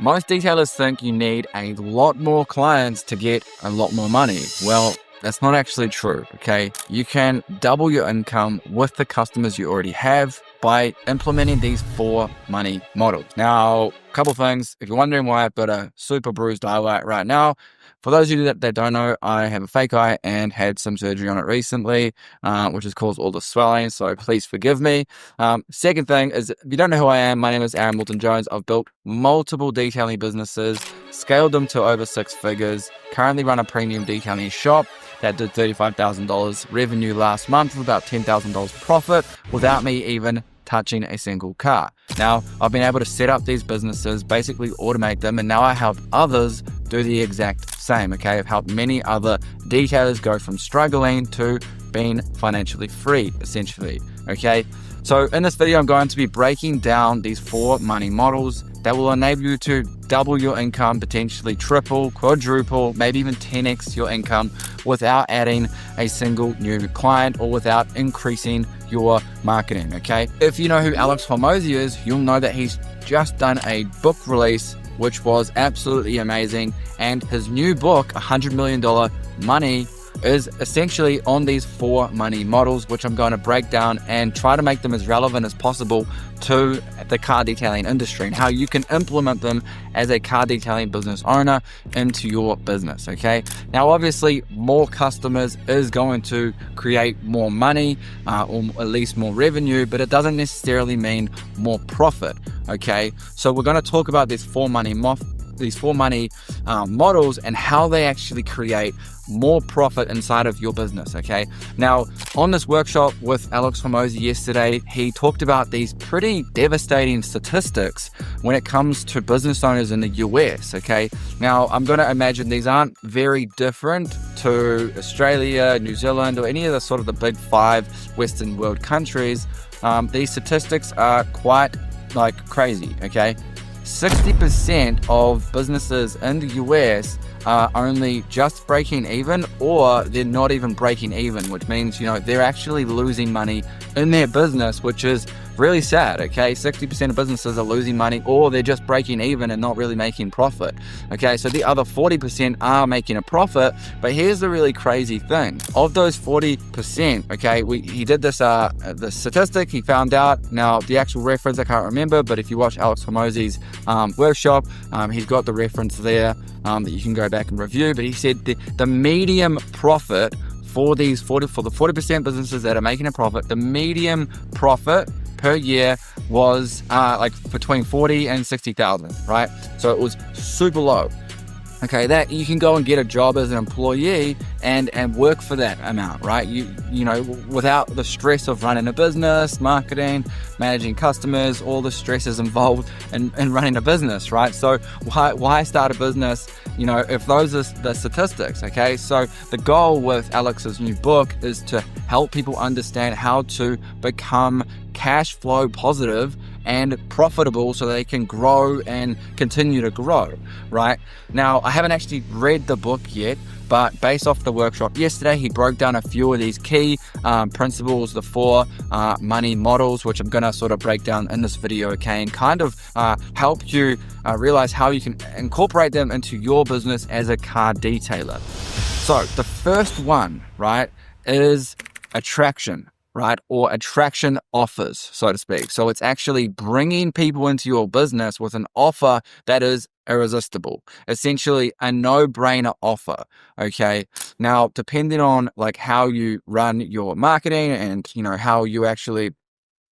Most detailers think you need a lot more clients to get a lot more money. Well, that's not actually true, okay? You can double your income with the customers you already have by implementing these 4 money models. Now, a couple things. If you're wondering why I've got a super bruised eye right now, for those of you that don't know, I have a fake eye and had some surgery on it recently, which has caused all the swelling, so please forgive me. Second thing is, if you don't know who I am, my name is Wilton-Jones. I've built multiple detailing businesses, scaled them to over 6 figures, currently run a premium detailing shop that did $35,000 revenue last month with about $10,000 profit without me even touching a single car. Now, I've been able to set up these businesses, basically automate them, and now I help others do the exact same, okay? I've helped many other detailers go from struggling to being financially free, essentially, okay? So in this video, I'm going to be breaking down these 4 money models that will enable you to double your income, potentially triple, quadruple, maybe even 10x your income without adding a single new client or without increasing your marketing, okay? If you know who Alex Hormozi is, you'll know that he's just done a book release, which was absolutely amazing. And his new book, $100 Million Money, is essentially on these 4 money models, which I'm going to break down and try to make them as relevant as possible to the car detailing industry and how you can implement them as a car detailing business owner into your business, okay? Now, obviously, more customers is going to create more money or at least more revenue, but it doesn't necessarily mean more profit, okay? So we're going to talk about these 4 money models and how they actually create more profit inside of your business, okay? Now, on this workshop with Alex Hormozi yesterday, he talked about these pretty devastating statistics when it comes to business owners in the US, okay? Now, I'm going to imagine these aren't very different to Australia, New Zealand, or any of the sort of the big 5 Western world countries. These statistics are quite crazy, okay? 60% of businesses in the US are only just breaking even, or they're not even breaking even, which means, they're actually losing money in their business, which is really sad, okay? 60% of businesses are losing money, or they're just breaking even and not really making profit, okay? So the other 40% are making a profit, but here's the really crazy thing. Of those 40%, okay, he did this, the statistic, he found out, now the actual reference I can't remember, but if you watch Alex Hormozi's workshop, he's got the reference there that you can go back and review, but he said the medium profit for the 40% businesses that are making a profit, the medium profit per year was between 40 and 60,000, right? So it was super low. Okay, that you can go and get a job as an employee and work for that amount, right? You know, without the stress of running a business, marketing, managing customers, all the stresses involved in running a business, right? So why start a business, if those are the statistics, okay? So the goal with Alex's new book is to help people understand how to become cash flow positive and profitable so they can grow and continue to grow, right? Now, I haven't actually read the book yet, but based off the workshop yesterday, he broke down a few of these key principles, the 4 money models, which I'm going to sort of break down in this video, okay, and kind of help you realize how you can incorporate them into your business as a car detailer. So the first one, right, is attraction, right? Or attraction offers, so to speak. So it's actually bringing people into your business with an offer that is irresistible, essentially a no-brainer offer, okay? Now, depending on how you run your marketing and, how you actually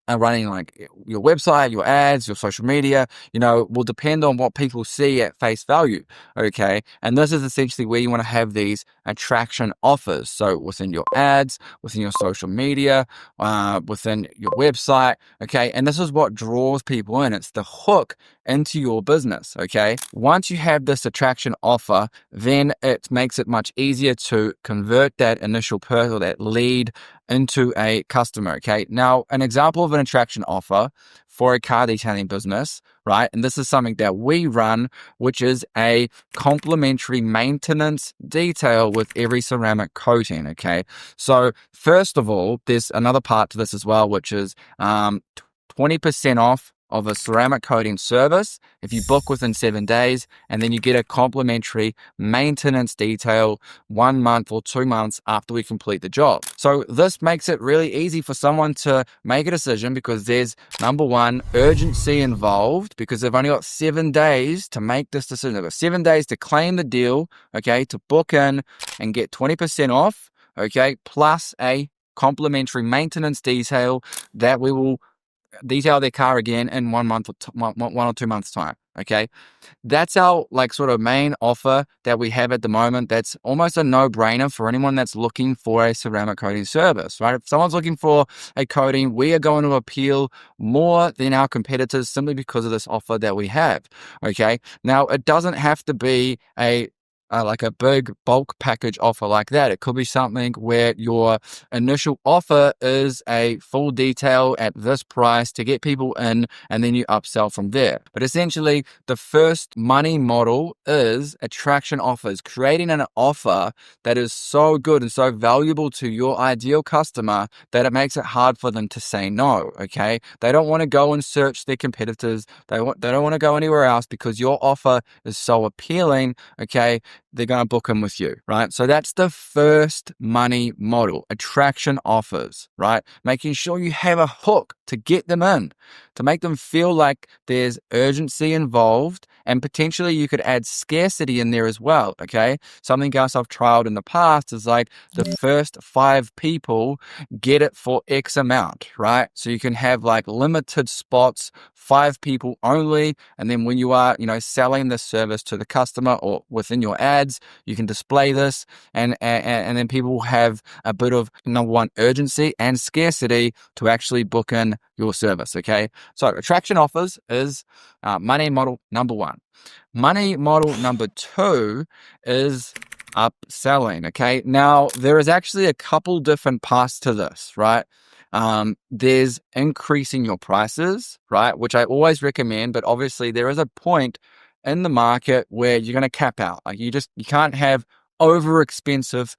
are running your website, your ads, your social media, will depend on what people see at face value, okay? And this is essentially where you want to have these attraction offers. So within your ads, within your social media, within your website, okay? And this is what draws people in. It's the hook into your business, okay? Once you have this attraction offer, then it makes it much easier to convert that initial person or that lead into a customer, okay? Now, an example of an attraction offer for a car detailing business, right? And this is something that we run, which is a complimentary maintenance detail with every ceramic coating, okay? So first of all, there's another part to this as well, which is 20% off of a ceramic coating service if you book within 7 days, and then you get a complimentary maintenance detail 1 month or 2 months after we complete the job. So this makes it really easy for someone to make a decision, because there's, number one, urgency involved, because they've only got 7 days to make this decision. They've got 7 days to claim the deal, okay, to book in and get 20% off, okay, plus a complimentary maintenance detail that we will detail their car again in 1 month or 1 or 2 months time. Okay, that's our sort of main offer that we have at the moment. That's almost a no-brainer for anyone that's looking for a ceramic coating service, right? If someone's looking for a coating, we are going to appeal more than our competitors simply because of this offer that we have. Okay, now it doesn't have to be like a big bulk package offer like that. It could be something where your initial offer is a full detail at this price to get people in, and then you upsell from there. But essentially, the first money model is attraction offers, creating an offer that is so good and so valuable to your ideal customer that it makes it hard for them to say no, okay? They don't want to go and search their competitors. They don't want to go anywhere else because your offer is so appealing, okay? They're going to book them with you, right? So that's the first money model, attraction offers, right? Making sure you have a hook to get them in, to make them feel like there's urgency involved, and potentially you could add scarcity in there as well, okay? Something else I've trialed in the past is like the first 5 people get it for X amount, right? So you can have like limited spots, 5 people only, and then when you are, selling this service to the customer or within your ads, you can display this, and then people will have a bit of, number one, urgency and scarcity to actually book in your service, okay? So attraction offers is money model number 1. Money model number 2 is upselling, okay? Now, there is actually a couple different paths to this, right? There's increasing your prices, right? Which I always recommend, but obviously there is a point in the market where you're going to cap out. Like you can't have over expensive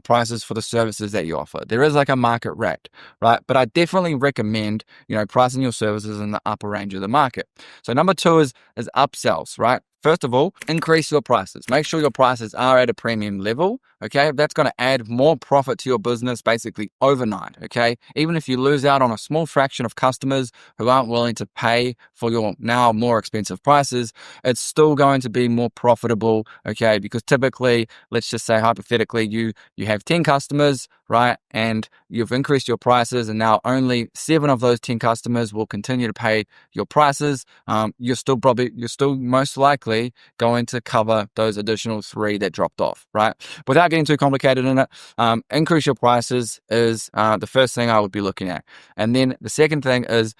prices for the services that you offer. There is like a market rate, right? But I definitely recommend, pricing your services in the upper range of the market. So number 2 is upsells, right? First of all, increase your prices. Make sure your prices are at a premium level, okay? That's going to add more profit to your business basically overnight, okay? Even if you lose out on a small fraction of customers who aren't willing to pay for your now more expensive prices, it's still going to be more profitable, okay? Because typically, let's just say hypothetically, you have 10 customers, right? And you've increased your prices, and now only 7 of those 10 customers will continue to pay your prices. You're still most likely going to cover those additional 3 that dropped off, right? Without getting too complicated in it, increase your prices is the first thing I would be looking at. And then the second thing is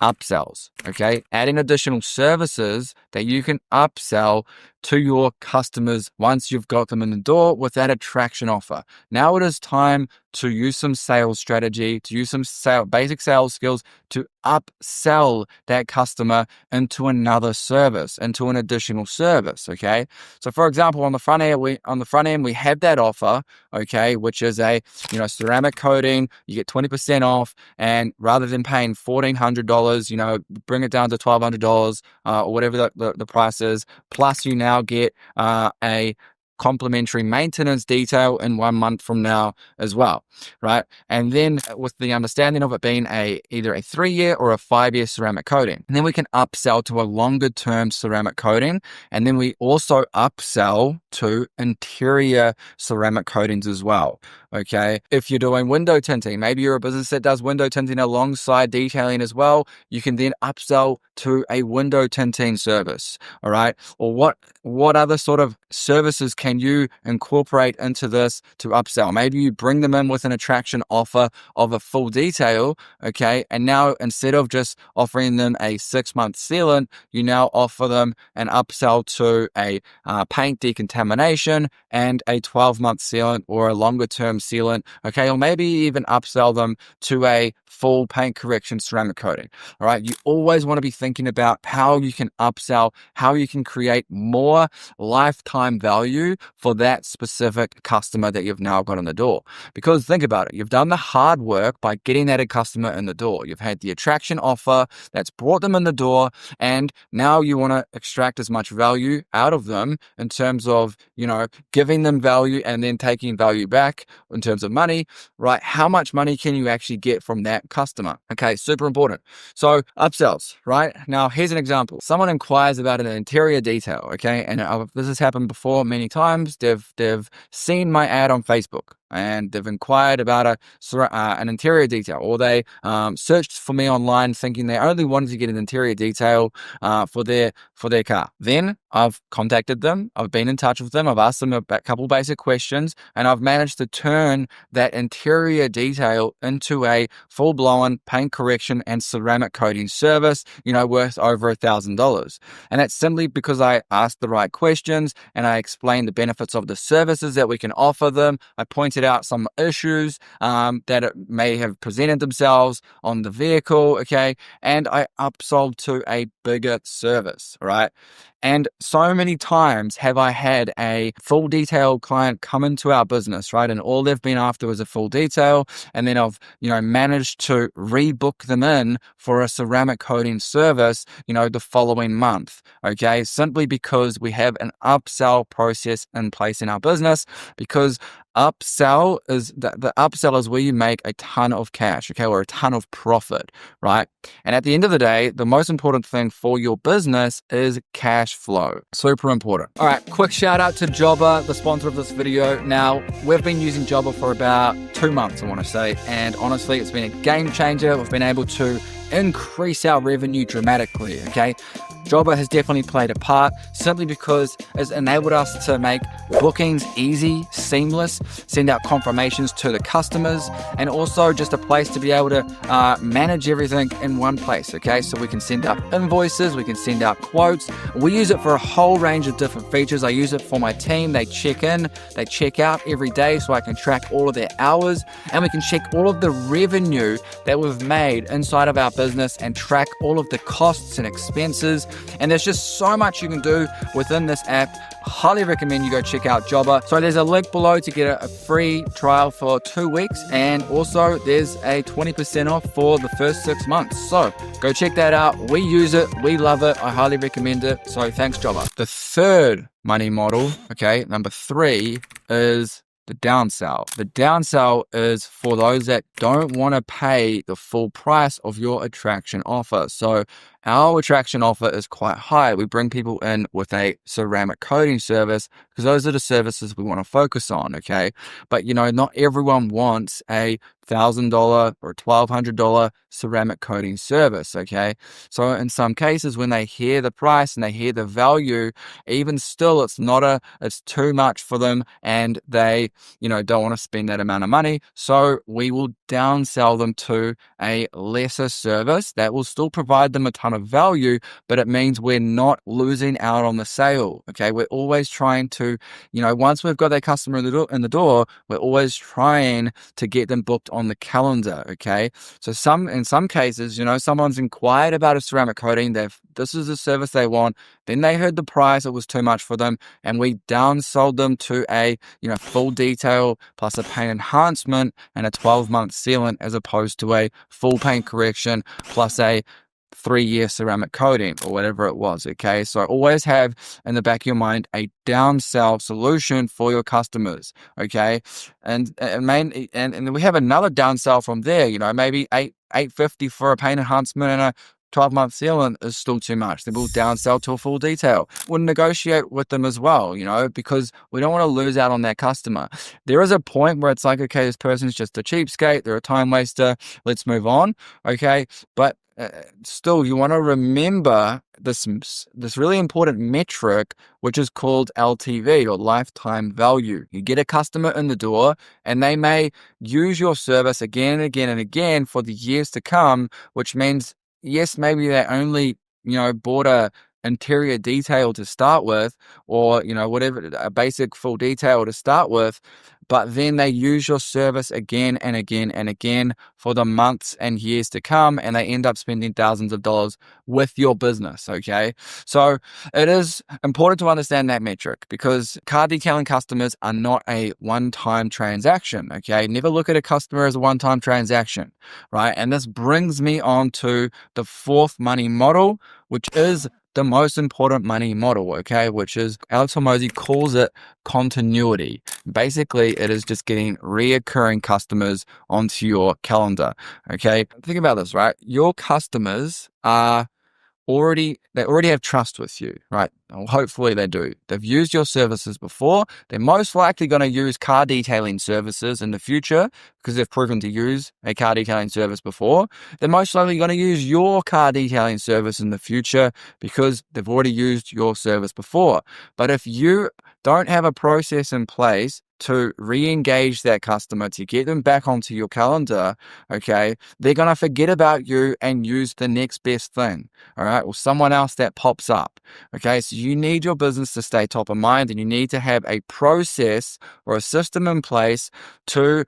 upsells, okay? Adding additional services that you can upsell to your customers once you've got them in the door with that attraction offer. Now it is time to use some sales strategy, to use some basic sales skills to upsell that customer into another service, into an additional service, okay? So for example, on the front end, we have that offer, okay, which is a, ceramic coating. You get 20% off, and rather than paying $1,400, bring it down to $1,200 or whatever the price is. Plus, you now get a complimentary maintenance detail in 1 month from now as well, right? And then with the understanding of it being either a 3-year or a 5-year ceramic coating, and then we can upsell to a longer term ceramic coating, and then we also upsell to interior ceramic coatings as well. Okay, if you're doing window tinting, maybe you're a business that does window tinting alongside detailing as well, you can then upsell to a window tinting service. All right, or what other sort of services can you incorporate into this to upsell? Maybe you bring them in with an attraction offer of a full detail, okay, and now instead of just offering them a 6-month sealant, you now offer them an upsell to a paint decontamination and a 12-month sealant or a longer term sealant, okay, or maybe even upsell them to a full paint correction ceramic coating. All right. You always want to be thinking about how you can upsell, how you can create more lifetime value for that specific customer that you've now got in the door. Because think about it, you've done the hard work by getting that customer in the door. You've had the attraction offer that's brought them in the door, and now you want to extract as much value out of them in terms of, giving them value and then taking value back in terms of money, right? How much money can you actually get from that customer? Okay, super important. So upsells, right? Now, here's an example. Someone inquires about an interior detail, okay? And this has happened before many times. They've seen my ad on Facebook and they've inquired about an interior detail, or they searched for me online thinking they only wanted to get an interior detail for their car. Then I've contacted them, I've been in touch with them, I've asked them a couple basic questions, and I've managed to turn that interior detail into a full-blown paint correction and ceramic coating service, worth over $1,000. And that's simply because I asked the right questions and I explained the benefits of the services that we can offer them. I pointed out some issues that may have presented themselves on the vehicle, okay, and I upsold to a bigger service, right? And so many times have I had a full detail client come into our business, right? And all they've been after was a full detail. And then I've, managed to rebook them in for a ceramic coating service, the following month, okay? Simply because we have an upsell process in place in our business, because upsell is the upsell is where you make a ton of cash, okay, or a ton of profit, right? And at the end of the day, the most important thing for your business is cash flow. Super important. All right, quick shout out to Jobber, the sponsor of this video. Now, we've been using Jobber for about 2 months, I want to say, and honestly, it's been a game changer. We've been able to increase our revenue dramatically, okay? Jobber has definitely played a part simply because it's enabled us to make bookings easy, seamless, send out confirmations to the customers, and also just a place to be able to manage everything in one place, okay? So we can send out invoices, we can send out quotes. We use it for a whole range of different features. I use it for my team. They check in, they check out every day so I can track all of their hours, and we can check all of the revenue that we've made inside of our business and track all of the costs and expenses. And there's just so much you can do within this app. Highly recommend you go check out Jobber. So there's a link below to get a free trial for 2 weeks, and also there's a 20% off for the first 6 months. So go check that out. We use it, we love it, I highly recommend it. So thanks, Jobber. The third money model, okay, number 3, is the downsell. The downsell is for those that don't want to pay the full price of your attraction offer. So our attraction offer is quite high. We bring people in with a ceramic coating service because those are the services we want to focus on, okay? But, not everyone wants a $1,000 or $1,200 ceramic coating service, okay? So in some cases, when they hear the price and they hear the value, even still, it's too much for them, and they, don't want to spend that amount of money. So we will downsell them to a lesser service that will still provide them a ton of value, but it means we're not losing out on the sale, okay? We're always trying to, once we've got that customer in the door, we're always trying to get them booked on the calendar, okay? So in some cases, someone's inquired about a ceramic coating, this is the service they want, then they heard the price, it was too much for them, and we downsold them to a, full detail plus a paint enhancement and a 12-month sealant, as opposed to a full paint correction plus a 3-year ceramic coating or whatever it was, okay? So always have in the back of your mind a downsell solution for your customers, okay? And we have another downsell from there, maybe $850 for a paint enhancement and a 12-month sealant is still too much. They will downsell to a full detail. We'll negotiate with them as well, because we don't want to lose out on that customer. There is a point where it's like, okay, this person's just a cheapskate, they're a time waster, let's move on, okay? But still, you want to remember this really important metric, which is called LTV, or lifetime value. You get a customer in the door and they may use your service again and again and again for the years to come, which means, yes, maybe they only, bought a interior detail to start with, or, whatever, a basic full detail to start with, but then they use your service again and again and again for the months and years to come, and they end up spending thousands of dollars with your business, okay? So it is important to understand that metric, because car detailing customers are not a one-time transaction, okay? Never look at a customer as a one-time transaction, right? And this brings me on to the fourth money model, which is the most important money model, okay? Which is, Alex Hormozi calls it continuity. Basically, it is just getting reoccurring customers onto your calendar, okay? Think about this, right? Your customers are they already have trust with you, right? Well, hopefully they do. They've used your services before. They're most likely going to use car detailing services in the future because they've proven to use a car detailing service before. They're most likely going to use your car detailing service in the future because they've already used your service before. But if you don't have a process in place to re-engage that customer, to get them back onto your calendar, okay, they're going to forget about you and use the next best thing, all right, or someone else that pops up, okay? So you need your business to stay top of mind, and you need to have a process or a system in place to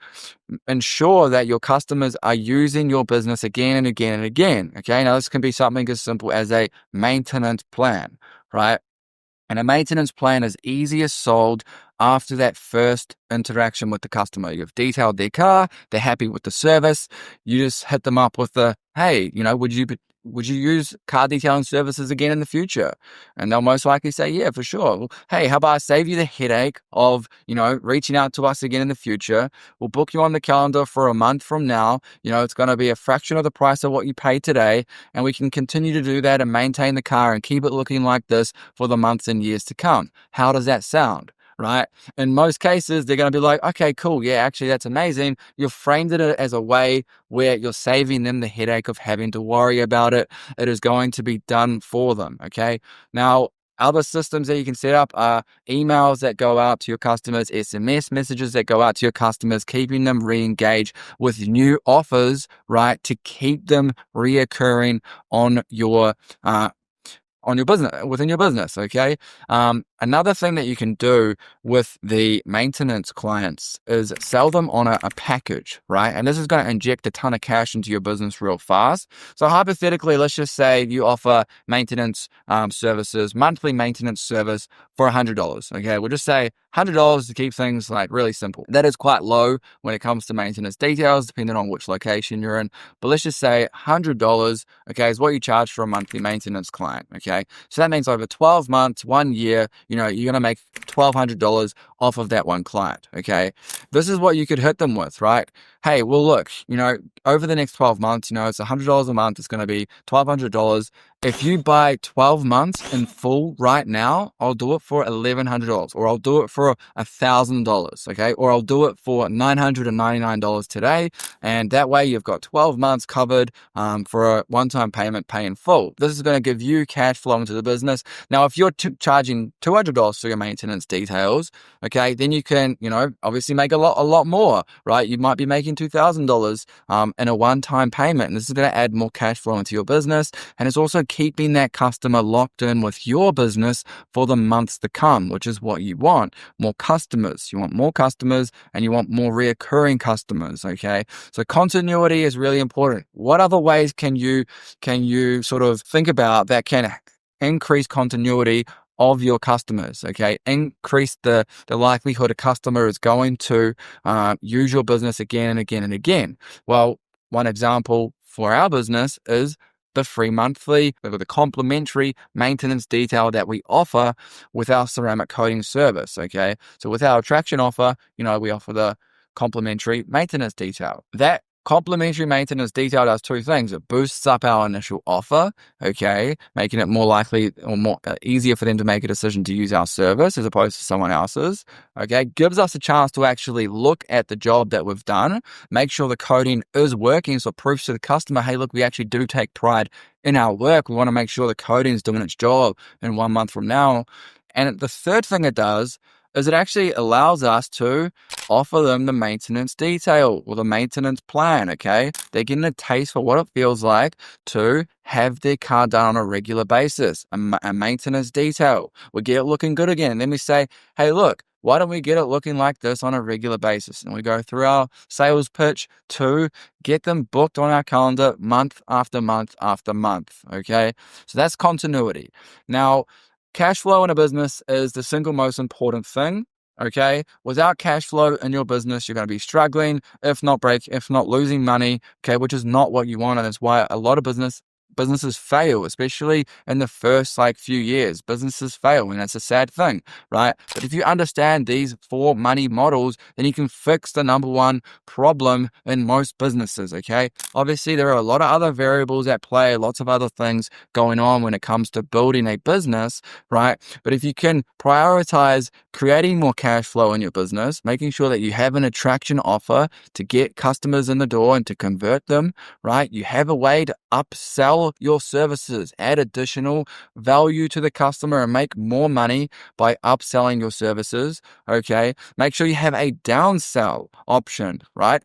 ensure that your customers are using your business again and again and again, okay? Now, this can be something as simple as a maintenance plan, right? And a maintenance plan is easier sold after that first interaction with the customer. You've detailed their car, they're happy with the service. You just hit them up with the, hey, would you use car detailing services again in the future? And they'll most likely say, yeah, for sure. Well, hey, how about I save you the headache of, reaching out to us again in the future? We'll book you on the calendar for a month from now. It's going to be a fraction of the price of what you pay today. And we can continue to do that and maintain the car and keep it looking like this for the months and years to come. How does that sound? Right? In most cases, they're going to be like, okay, cool. Yeah, actually, that's amazing. You've framed it as a way where you're saving them the headache of having to worry about it. It is going to be done for them. Okay. Now, other systems that you can set up are emails that go out to your customers, SMS messages that go out to your customers, keeping them re-engaged with new offers, right? To keep them reoccurring on your business, within your business, okay? Another thing that you can do with the maintenance clients is sell them on a package, right? And this is going to inject a ton of cash into your business real fast. So hypothetically, let's just say you offer maintenance services, monthly maintenance service for $100, okay? We'll just say $100 to keep things like really simple. That is quite low when it comes to maintenance details, depending on which location you're in. But let's just say $100, okay, is what you charge for a monthly maintenance client, okay? So that means over 12 months, 1 year, you're going to make $1,200 off of that one client, okay? This is what you could hit them with, right? Hey, well, look, over the next 12 months, it's $100 a month. It's going to be $1,200. If you buy 12 months in full right now, I'll do it for $1,100, or I'll do it for $1,000, okay? Or I'll do it for $999 today. And that way you've got 12 months covered for a one-time payment, pay in full. This is going to give you cash flow into the business. Now, if you're charging $200 for your maintenance details, okay, then you can, obviously make a lot more, right? You might be making $2,000 in a one-time payment. And this is going to add more cash flow into your business. And it's also keeping that customer locked in with your business for the months to come, which is what you want. More customers. You want more customers, and you want more reoccurring customers, okay? So continuity is really important. What other ways can you sort of think about that can increase continuity of your customers, okay? Increase the likelihood a customer is going to use your business again and again and again. Well, one example for our business is the free monthly, the complimentary maintenance detail that we offer with our ceramic coating service, okay? So with our attraction offer, we offer the complimentary maintenance detail. That complimentary maintenance detail does two things. It boosts up our initial offer, okay, making it more likely or more easier for them to make a decision to use our service as opposed to someone else's, okay? Gives us a chance to actually look at the job that we've done, make sure the coating is working, so it proves to the customer, hey, look, we actually do take pride in our work. We want to make sure the coating is doing its job in 1 month from now. And the third thing it does is it actually allows us to offer them the maintenance detail or the maintenance plan, okay? They're getting a taste for what it feels like to have their car done on a regular basis, a maintenance detail. We get it looking good again. And then we say, hey, look, why don't we get it looking like this on a regular basis? And we go through our sales pitch to get them booked on our calendar month after month after month, okay? So that's continuity. Now, cash flow in a business is the single most important thing, okay? Without cash flow in your business, you're going to be struggling, if not losing money, okay, which is not what you want. And that's why a lot of businesses fail, especially in the first few years. Businesses fail, and that's a sad thing, right? But if you understand these 4 money models, then you can fix the number one problem in most businesses, okay? Obviously, there are a lot of other variables at play, lots of other things going on when it comes to building a business, right? But if you can prioritize creating more cash flow in your business, making sure that you have an attraction offer to get customers in the door and to convert them, right? You have a way to upsell your services, add additional value to the customer and make more money by upselling your services, okay? Make sure you have a downsell option, right?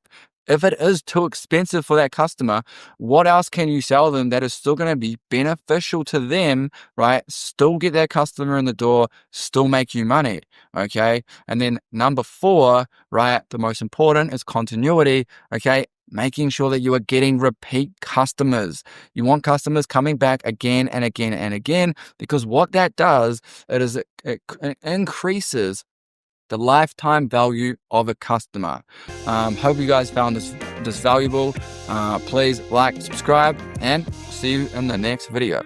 If it is too expensive for that customer, what else can you sell them that is still going to be beneficial to them, right? Still get that customer in the door, still make you money, okay? And then number 4, right, the most important is continuity, okay? Making sure that you are getting repeat customers. You want customers coming back again and again and again, because what that does, it increases the lifetime value of a customer. Hope you guys found this valuable. Please like, subscribe, and see you in the next video.